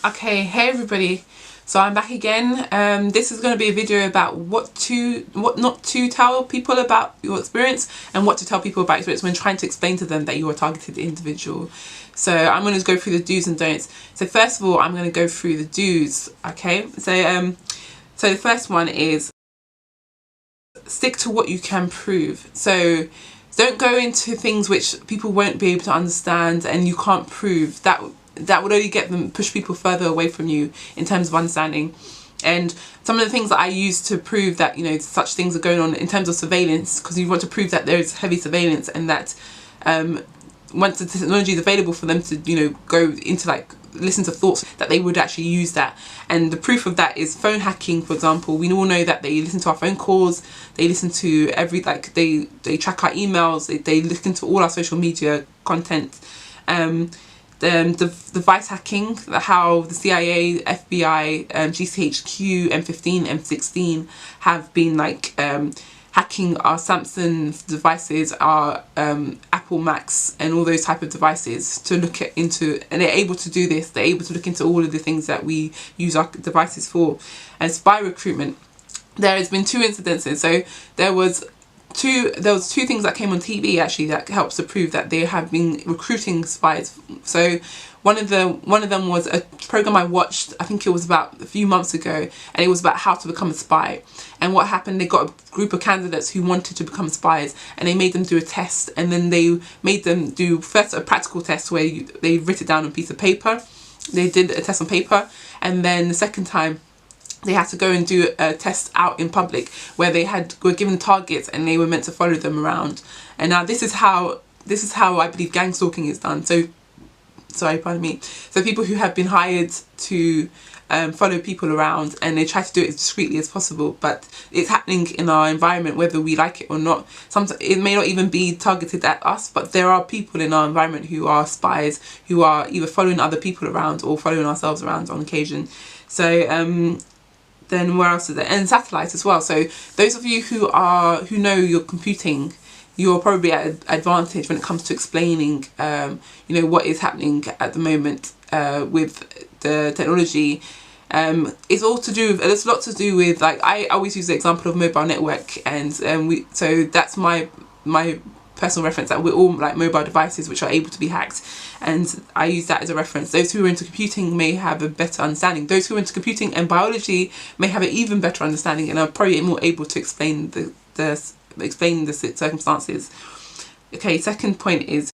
Okay, hey everybody. So I'm back again. This is going to be a video about what not to tell people about your experience and what to tell people about experience when trying to explain to them that you're a targeted individual. So I'm going to go through the do's and don'ts. So first of all, I'm going to go through the do's. Okay. So the first one is stick to what you can prove. So don't go into things which people won't be able to understand and you can't prove. That would only push people further away from you in terms of understanding. And some of the things that I use to prove that, you know, such things are going on in terms of surveillance, because you want to prove that there's heavy surveillance and that once the technology is available for them to, you know, go into like listen to thoughts, that they would actually use that. And the proof of that is phone hacking, for example. We all know that they listen to our phone calls, they listen to they track our emails, they listen to all our social media content. The device hacking, how the CIA, FBI, GCHQ, M15, M16 have been like hacking our Samsung devices, our Apple Macs and all those type of devices to look into, and they're able to do this. They're able to look into all of the things that we use our devices for. And spy recruitment, there has been 2 incidences. So there was two things that came on TV actually that helps to prove that they have been recruiting spies. So one of them was a program I watched, I think it was about a few months ago, and it was about how to become a spy. And what happened, they got a group of candidates who wanted to become spies, and they made them do a test, and then they made them do first a practical test where they wrote it down on a piece of paper. They did a test on paper, and then the second time they had to go and do a test out in public where were given targets and they were meant to follow them around. And now this is how I believe gangstalking is done. So sorry, pardon me. So people who have been hired to follow people around, and they try to do it as discreetly as possible, but it's happening in our environment whether we like it or not. Sometimes it may not even be targeted at us, but there are people in our environment who are spies, who are either following other people around or following ourselves around on occasion. So then where else is there? And satellites as well. So those of you who know your computing, you're probably at an advantage when it comes to explaining you know, what is happening at the moment with the technology. It's all to do with, there's a lot to do with, like, I always use the example of mobile network, and so that's my personal reference, that we're all like mobile devices which are able to be hacked, and I use that as a reference. Those who are into computing may have a better understanding. Those who are into computing and biology may have an even better understanding and are probably more able to explain the circumstances. Okay, second point is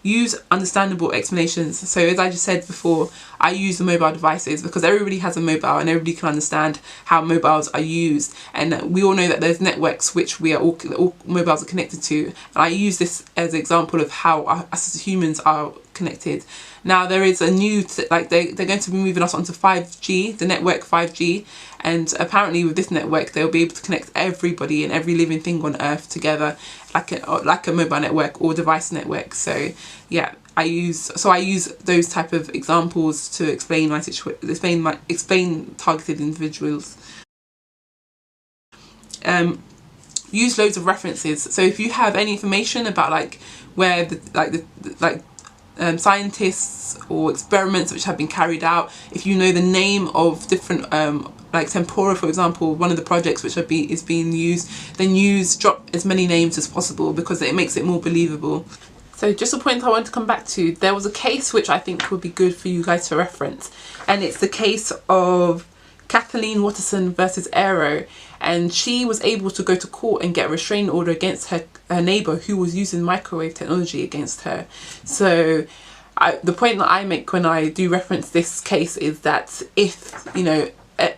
use understandable explanations. So as I just said before, I use the mobile devices because everybody has a mobile and everybody can understand how mobiles are used, and we all know that there's networks which all mobiles are connected to, and I use this as an example of how us as humans are connected. Now there is a new, they're going to be moving us onto 5G, the network 5G, and apparently with this network they'll be able to connect everybody and every living thing on earth together like a mobile network or device network. So yeah, I use those type of examples to explain my situation, explain targeted individuals. Use loads of references. So if you have any information about like where scientists or experiments which have been carried out, if you know the name of different like Tempora, for example, one of the projects which is being used, then drop as many names as possible because it makes it more believable. So just a point I want to come back to, there was a case which I think would be good for you guys to reference, and it's the case of Kathleen Watterson versus Aero, and she was able to go to court and get a restraining order against her neighbour who was using microwave technology against her. So the point that I make when I do reference this case is that if, you know,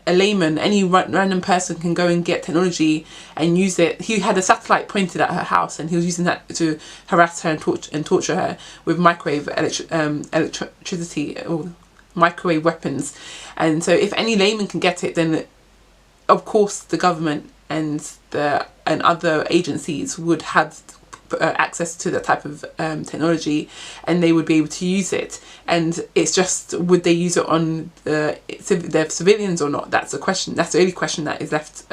a layman, any random person can go and get technology and use it. He had a satellite pointed at her house and he was using that to harass her and torture her with microwave electricity or microwave weapons. And so if any layman can get it, then of course the government and other agencies would have access to that type of technology, and they would be able to use it. And it's just, would they use it on their civilians or not? That's the question. That's the only question that is left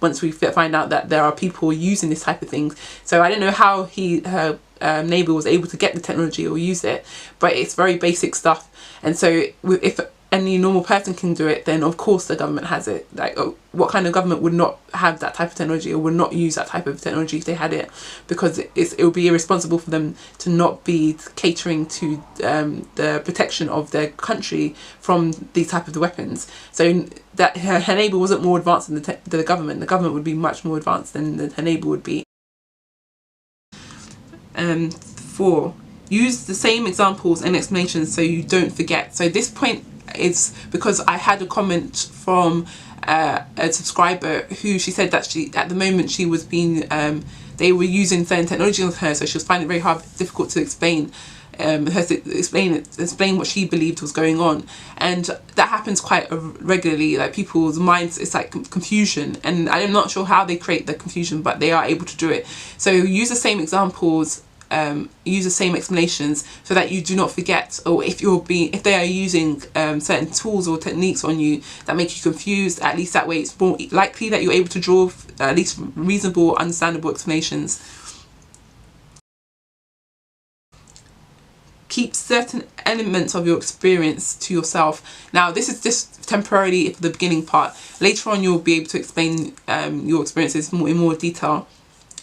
once we find out that there are people using this type of thing. So I don't know how neighbour was able to get the technology or use it, but it's very basic stuff. And so if any normal person can do it, then of course the government has it. Like, what kind of government would not have that type of technology or would not use that type of technology if they had it? Because it would be irresponsible for them to not be catering to the protection of their country from these type of weapons. So that her neighbour wasn't more advanced than the government. The government would be much more advanced than her neighbour would be. 4. Use the same examples and explanations so you don't forget. So this point is because I had a comment from a subscriber who she said that at the moment she was being they were using certain technology on her, so she was finding it very difficult to explain explain what she believed was going on. And that happens quite regularly. Like, people's minds, it's like confusion, and I'm not sure how they create the confusion, but they are able to do it. So use the same examples, use the same explanations so that you do not forget, or if they are using certain tools or techniques on you that make you confused, at least that way it's more likely that you're able to draw at least reasonable, understandable explanations. Keep certain elements of your experience to yourself. Now, this is just temporarily for the beginning part. Later on, you'll be able to explain your experiences in more detail.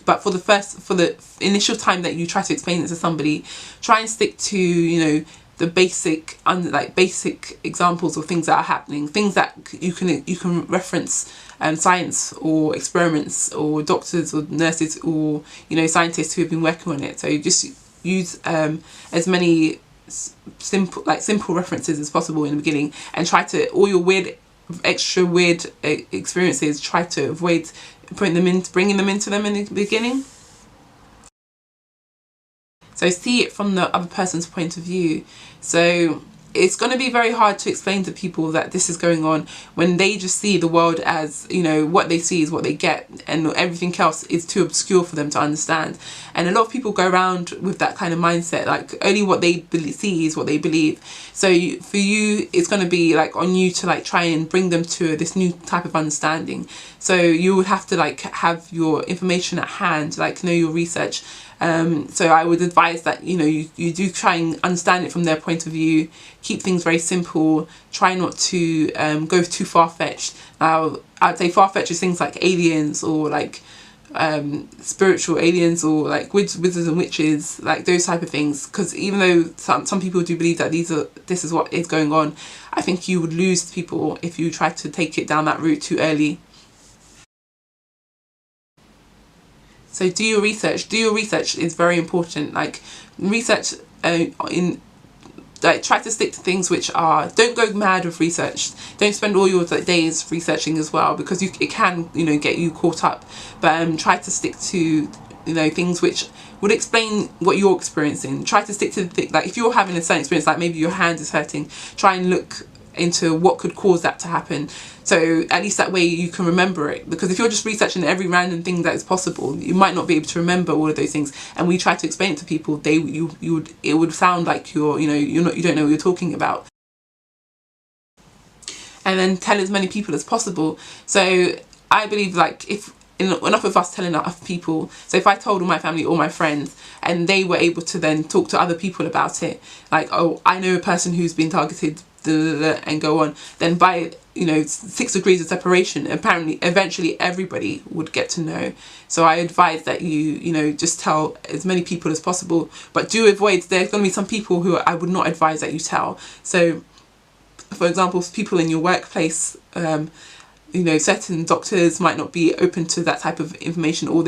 But for the initial time that you try to explain it to somebody, try and stick to, the basic examples of things that are happening, things that you can reference, science or experiments or doctors or nurses or scientists who have been working on it. So you just use as many simple references as possible in the beginning, and try to, all your extra weird experiences, try to avoid bringing them into them in the beginning. So see it from the other person's point of view. So it's going to be very hard to explain to people that this is going on when they just see the world as, what they see is what they get, and everything else is too obscure for them to understand. And a lot of people go around with that kind of mindset, like only what they see is what they believe. So for you, it's going to be like on you to try and bring them to this new type of understanding. So you would have to have your information at hand, know your research. So I would advise that you do try and understand it from their point of view. Keep things very simple. Try not to go too far-fetched. Now, I'd say far-fetched is things like aliens, or spiritual aliens, or wizards and witches, those type of things. Because even though some people do believe that this is what is going on, I think you would lose people if you try to take it down that route too early. So do your research. Do your research is very important. Research try to stick to things which are, don't go mad with research. Don't spend all your days researching as well, because it can get you caught up. But try to stick to things which would explain what you're experiencing. Try to stick to if you're having a certain experience, maybe your hand is hurting, try and look into what could cause that to happen, so at least that way you can remember it. Because if you're just researching every random thing that is possible, you might not be able to remember all of those things. And we try to explain it to people, it would sound like you don't know what you're talking about. And then tell as many people as possible. So I believe if enough of us telling enough people, so if I told all my family, all my friends, and they were able to then talk to other people about it, oh, I know a person who's been targeted, and go on, then by 6 degrees of separation, apparently eventually everybody would get to know. So I advise that you just tell as many people as possible, but do avoid, there's going to be some people who I would not advise that you tell. So for example, people in your workplace, certain doctors might not be open to that type of information, or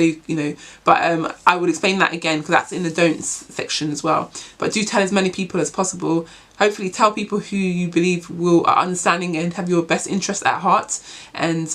but I would explain that again, because that's in the don'ts section as well. But do tell as many people as possible. Hopefully tell people who you believe are understanding and have your best interest at heart, and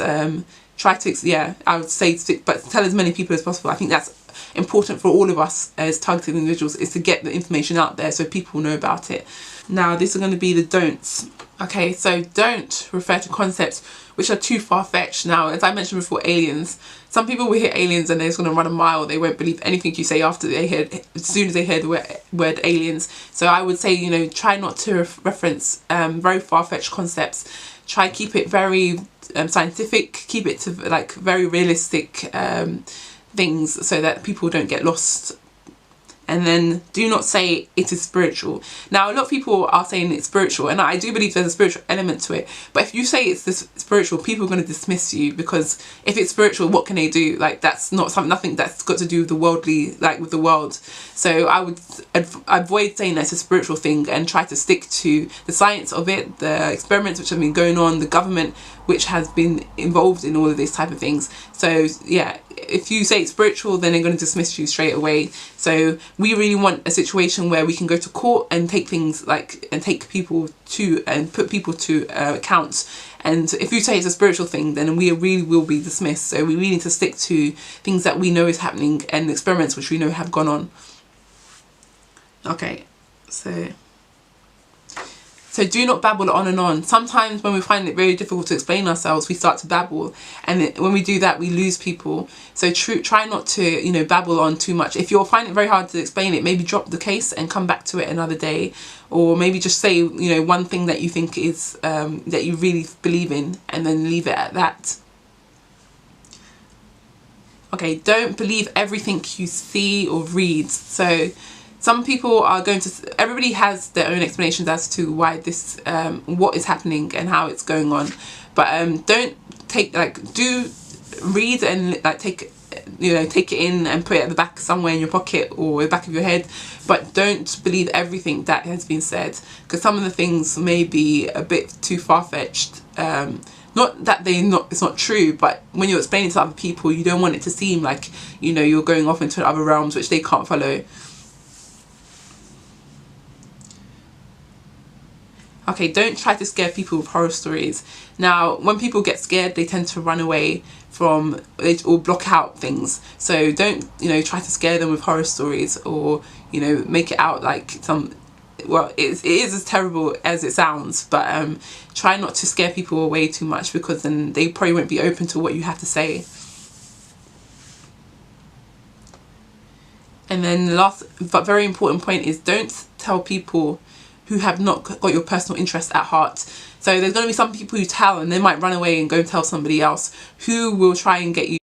try to, I would say, but tell as many people as possible. I think that's important for all of us as targeted individuals, is to get the information out there so people know about it. Now, these are going to be the don'ts. Okay, so don't refer to concepts which are too far-fetched. Now, as I mentioned before, aliens. Some people will hear aliens and they're just going to run a mile. They won't believe anything you say as soon as they hear the word aliens. So I would say, try not to reference very far-fetched concepts. Try keep it very scientific. Keep it to very realistic things, so that people don't get lost and then do not say it is spiritual. Now, a lot of people are saying it's spiritual, and I do believe there's a spiritual element to it, but if you say it's this spiritual, people are going to dismiss you, because if it's spiritual, what can they do? Like, that's not something, nothing that's got to do with the worldly, like with the world. So I would avoid saying that's a spiritual thing, and try to stick to the science of it, the experiments which have been going on, the government which has been involved in all of these type of things. So yeah, if you say it's spiritual, then they're going to dismiss you straight away. So we really want a situation where we can go to court and take things like, and take people to, and put people to account. And if you say it's a spiritual thing, then we really will be dismissed. So we really need to stick to things that we know is happening, and experiments which we know have gone on. Okay, so do not babble on and on. Sometimes when we find it very difficult to explain ourselves, we start to babble, and when we do that, we lose people. So try not to, you know, babble on too much. If you're finding it very hard to explain it, maybe drop the case and come back to it another day, or maybe just say, you know, one thing that you think is that you really believe in, and then leave it at that. Okay, don't believe everything you see or read. So some people are going to, everybody has their own explanations as to why this, what is happening and how it's going on. But don't take, like, do read and like take it in and put it at the back somewhere in your pocket or the back of your head. But don't believe everything that has been said, because some of the things may be a bit too far-fetched. Not that it's not true, but when you're explaining to other people, you don't want it to seem like, you know, you're going off into other realms which they can't follow. Okay, don't try to scare people with horror stories. Now, when people get scared, they tend to run away from it or block out things. So don't, you know, try to scare them with horror stories, or, you know, make it out like some, well, it is as terrible as it sounds, but try not to scare people away too much, because then they probably won't be open to what you have to say. And then the last but very important point is, don't tell people who have not got your personal interest at heart. So there's going to be some people who tell, and they might run away and go and tell somebody else who will try and get you